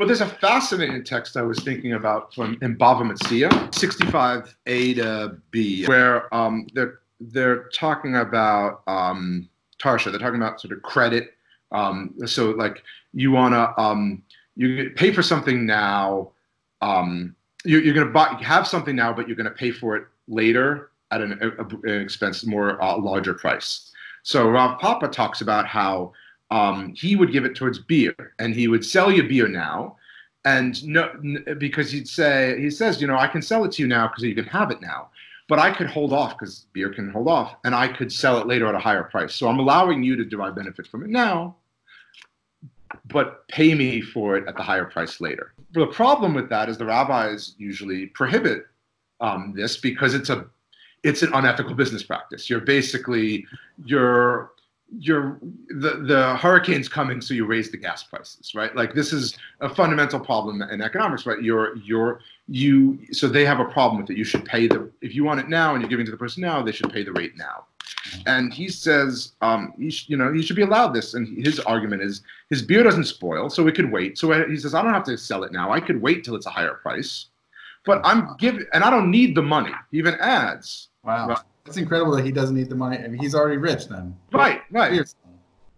Well, there's a fascinating text I was thinking about from in Bava Metzia 65a to b, where they're talking about Tarsha. They're talking about sort of credit. So like you wanna you pay for something now. You're gonna have something now, but you're gonna pay for it later at an expense, more larger price. So Rav Papa talks about how he would give it towards beer, and he would sell you beer now, and because he says, you know, I can sell it to you now because you can have it now, but I could hold off because beer can hold off, and I could sell it later at a higher price. So I'm allowing you to derive benefit from it now, but pay me for it at the higher price later. The problem with that is the rabbis usually prohibit this because it's an unethical business practice. You're basically the hurricane's coming, so you raise the gas prices, right? Like this is a fundamental problem in economics, right? So they have a problem with it. You should pay if you want it now and you're giving to the person now, they should pay the rate now. And he says, he should be allowed this. And his argument is his beer doesn't spoil, so we could wait. So he says, I don't have to sell it now. I could wait till it's a higher price, but and I don't need the money. He even adds, wow. Right? It's incredible that he doesn't need the money. I mean, he's already rich then. Right. Like,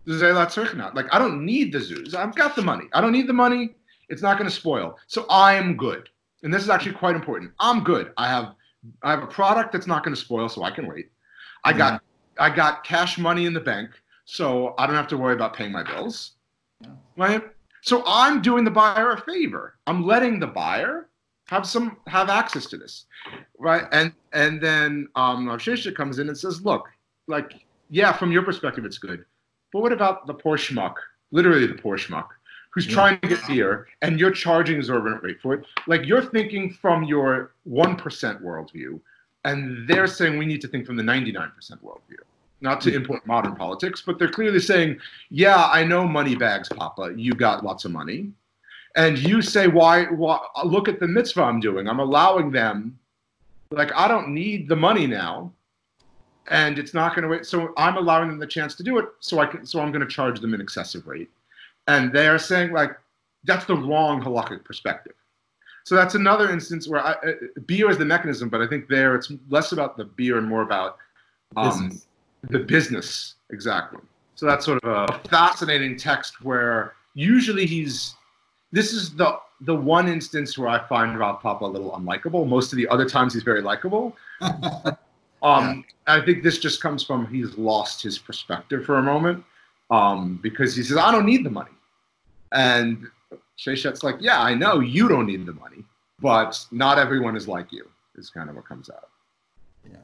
I don't need the zoos. I've got the money. I don't need the money. It's not going to spoil. So I'm good. And this is actually quite important. I'm good. I have a product that's not going to spoil, so I can wait. I got cash money in the bank, so I don't have to worry about paying my bills. Yeah. Right? So I'm doing the buyer a favor. I'm letting the buyer have access to this, right? And then Rav Sheshet comes in and says, look, like, yeah, from your perspective, it's good, but what about the poor schmuck, literally the poor schmuck, who's trying to get beer, and you're charging exorbitant rate for it? Like, you're thinking from your 1% worldview, and they're saying we need to think from the 99% worldview. Not to import modern politics, but they're clearly saying, yeah, I know money bags, Papa, you got lots of money. And you say, why? Look at the mitzvah I'm doing. I'm allowing them, like, I don't need the money now, and it's not going to wait. So I'm allowing them the chance to do it. So I'm going to charge them an excessive rate. And they are saying, like, that's the wrong halakhic perspective. So that's another instance where beer is the mechanism, but I think there it's less about the beer and more about the business. Exactly. So that's sort of a fascinating text where usually this is the one instance where I find Rav Papa a little unlikable. Most of the other times he's very likable. I think this just comes from he's lost his perspective for a moment because he says, I don't need the money. And Sheshet's like, yeah, I know you don't need the money, but not everyone is like you, is kind of what comes out. Yeah.